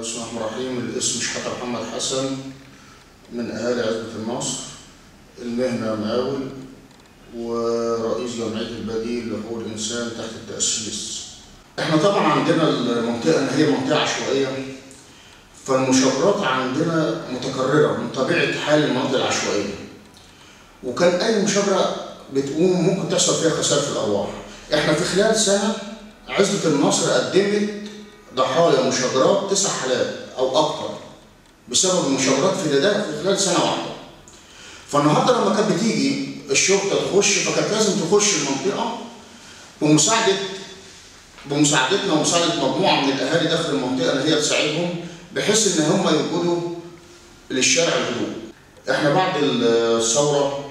بسم الله الرحمن الرحيم. الاسم شحاتة محمد حسن من أهالي عزبة النصر، المهنة مقاول ورئيس جمعية البديل لحقوق الإنسان تحت التأسيس. احنا طبعا عندنا المنطقة إن هي منطقة عشوائية، فالمشاجرات عندنا متكررة من طبيعة حال المناطق العشوائية، وكان أي مشاجرة بتقوم ممكن تحصل فيها خسائر في الأرواح. احنا في خلال سنة عزبة النصر قدمت ضحايا مشاجرات 9 حالات أو أكثر بسبب المشاجرات في خلال سنة واحدة. فالنهارده لما كانت بتيجي الشرطة تخش، فكانت لازم تخش المنطقة بمساعدتنا ومساعدة مجموعة من الأهالي داخل المنطقة إن هي تساعدهم بحيث إن هم يوجدوا للشارع الهدوء. إحنا بعد الثورة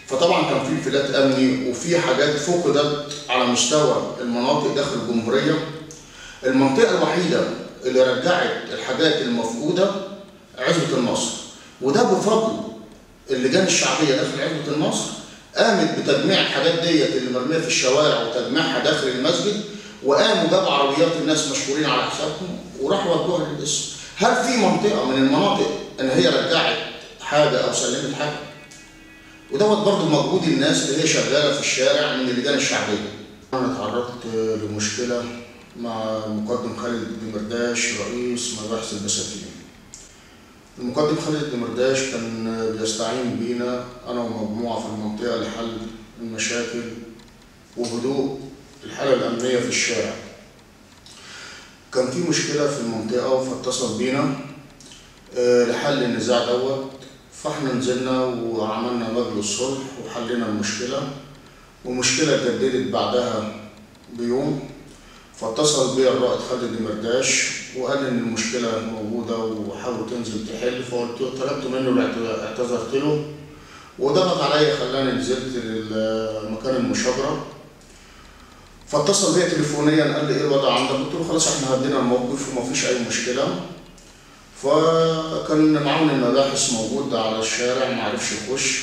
فطبعا كان في انفلات أمني وفي حاجات فقدت على مستوى المناطق داخل الجمهورية. المنطقة الوحيدة اللي رجعت الحاجات المفقودة عزبة النصر، وده بفضل اللجان الشعبية داخل عزبة النصر قامت بتجميع الحاجات ديت اللي مرمية في الشوارع وتجميعها داخل المسجد، وقاموا جابوا عربيات الناس مشكورين على حسابهم وراحوا ودوها للقسم. هل في منطقة من المناطق إن هي رجعت حاجة أو سلمت حاجة؟ ودوت برضه مجهود الناس اللي هي شغالة في الشارع من اللجان الشعبية. أنا تعرضت لمشكلة مع المقدم خالد دمرداش رئيس مباحث البساتين. المقدم خالد دمرداش كان بيستعين بينا أنا ومجموعة في المنطقة لحل المشاكل وهدوء الحالة الأمنية في الشارع. كان في مشكلة في المنطقة فاتصل بينا لحل النزاع دوت، فاحنا نزلنا وعملنا مجلس صلح وحلينا المشكلة، والمشكلة اتجددت بعدها بيوم. فاتصل بي الرائد خالد دمرداش وقال ان المشكله موجوده وحاول تنزل تحل، فطلبت منه اعتذرت له وضغط عليا خلاني نزلت لمكان المشاجره. فاتصل بيا تليفونيا قال لي ايه الوضع عندك؟ قلت له خلاص احنا هدينا الموقف ومفيش اي مشكله. فكان معاون المباحث موجود على الشارع ما عرفش يخش،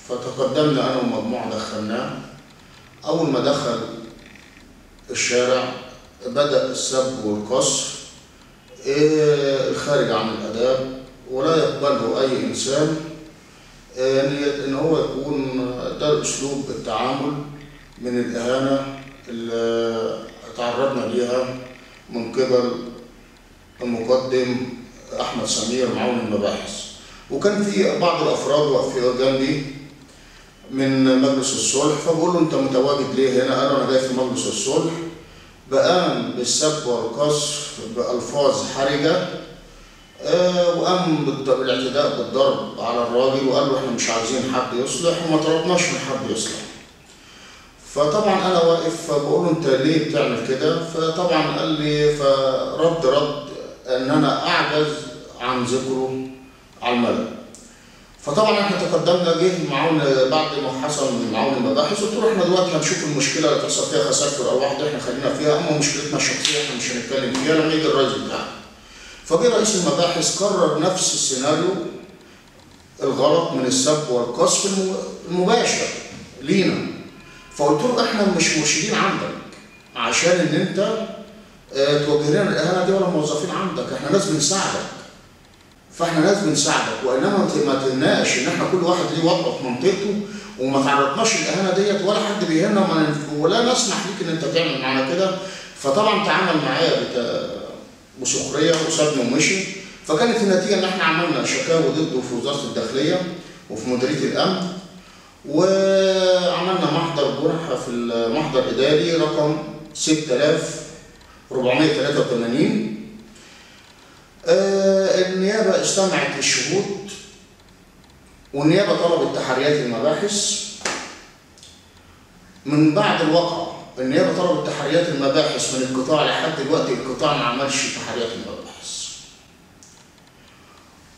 فتقدمنا انا ومجموعه دخلناه. اول ما دخل الشارع بدأ السب والقصف الخارج عن الآداب، ولا يقبله أي إنسان إن هو يكون ده أسلوب التعامل من الإهانة اللي تعرضنا ليها من قبل المقدم أحمد سمير معاون المباحث. وكان في بعض الأفراد واقفين جنبي من مجلس الصلح، فبقول له أنت متواجد ليه هنا؟ قال أنا جاي في مجلس الصلح. بقام بالسب والقصف بألفاظ حرجة، وقام بالاعتداء بالضرب على الراجل وقال له احنا مش عايزين حد يصلح وما طلبناش من حد يصلح. فطبعا انا واقف فبقول له انت ليه بتعمل كده؟ فطبعا قال لي فرد ان انا اعجز عن ذكره على الملأ. فطبعا احنا تقدمنا جه معاون بعد ما حصل معاون المباحث، قلت له احنا دلوقتي هنشوف المشكله اللي تحصل فيها خسائر في الارواح دي احنا خلينا فيها، اما مشكلتنا الشخصيه احنا مش هنتكلم فيها لما يجي الرئيس بتاعنا. فجه رئيس المباحث كرر نفس السيناريو الغلط من السب والقصف المباشر لينا. فقلت له احنا مش مرشدين عندك عشان ان انت توجه لنا الاهانه دي ولا موظفين عندك، احنا ناس بنساعدك. فاحنا ناس بنساعدك، وانما ما تناقش ان احنا كل واحد ليه وضعه في منطقته وما تعرضناش الاهانه ديت ولا حد بيهنا ولا نسمح ليك ان انت تعمل معانا كده. فطبعا تعامل معايا بسخريه وسابني ومشي. فكانت النتيجه ان احنا عملنا شكاوى ضده في وزاره الداخليه وفي مديريه الامن، وعملنا محضر جرح في المحضر الاداري رقم 6483. النيابة استمعت للشهود والنيابة طلبت تحريات المباحث. من بعد الواقعة النيابة طلبت تحريات المباحث من القطاع، لحد دلوقتي القطاع ما عملش تحريات المباحث.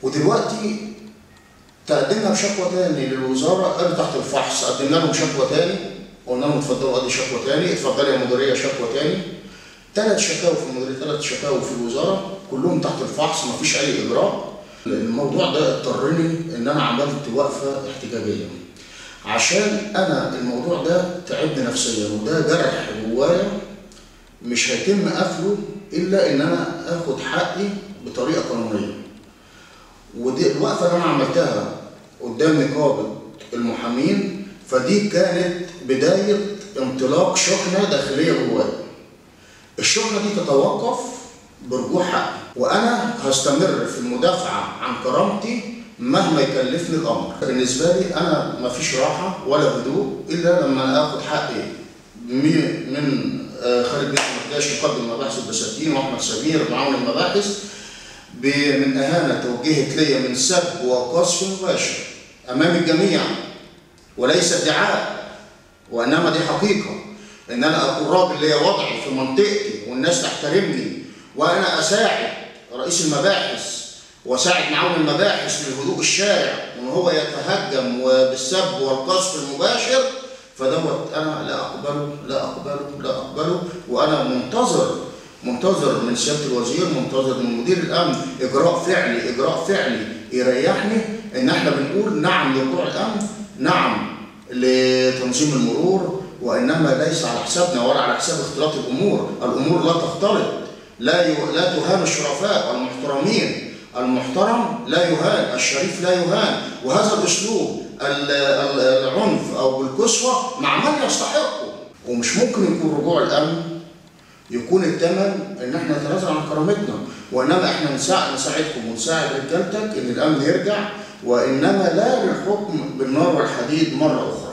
ودلوقتي تقدمنا بشكوى تاني للوزارة، قالوا تحت الفحص. قدمنا لهم شكوى تاني، قلنا لهم اتفضلوا ادي شكوى تاني، اتفضلي يا مديرية شكوى تاني. 3 شكاوى في المديرية، 3 شكاوى في الوزارة، كلهم تحت الفحص مفيش أي إجراء. الموضوع ده اضطرني إن أنا عملت وقفة احتجاجية عشان أنا الموضوع ده تعبني نفسيا، وده جرح جوايا مش هيتم قفله الا ان انا اخد حقي بطريقه قانونيه. ودي الوقفه اللي انا عملتها قدام نقابه المحامين، فدي كانت بدايه انطلاق شحنه داخليه جوايا. الشحنه دي تتوقف برجوع حقي، وانا هستمر في المدافعه عن كرامتي مهما يكلفني الامر. بالنسبه لي انا مفيش راحه ولا هدوء الا لما اخد حقي من خالد بن مرداش مقدم مباحث البساتين واحمد سمير معاون المباحث من اهانه توجهت لي من سب وقذف مباشر امام الجميع، وليس ادعاء وانما دي حقيقه، ان انا اكون راجل ليا وضعي في منطقتي والناس تحترمني، وانا اساعد رئيس المباحث واساعد معاون المباحث في هدوء الشارع، وان هو يتهجم بالسب والقذف المباشر، فدوت انا لا اقبله لا اقبله لا اقبله. وانا منتظر من سياده الوزير، منتظر من مدير الامن اجراء فعلي يريحني، ان احنا بنقول نعم لرجوع الامن، نعم لتنظيم المرور، وانما ليس على حسابنا ولا على حساب اختلاط الامور. الامور لا تختلط، لا تهان الشرفاء المحترمين، المحترم لا يهان، الشريف لا يهان. وهذا الاسلوب العنف او بالكسوه مع من يستحقه. ومش ممكن يكون رجوع الامن يكون الثمن ان احنا نتنازل عن كرامتنا، وانما احنا نساعدكم ونساعد رجالتك ان الامن يرجع، وانما لا للحكم بالنار والحديد مره اخرى.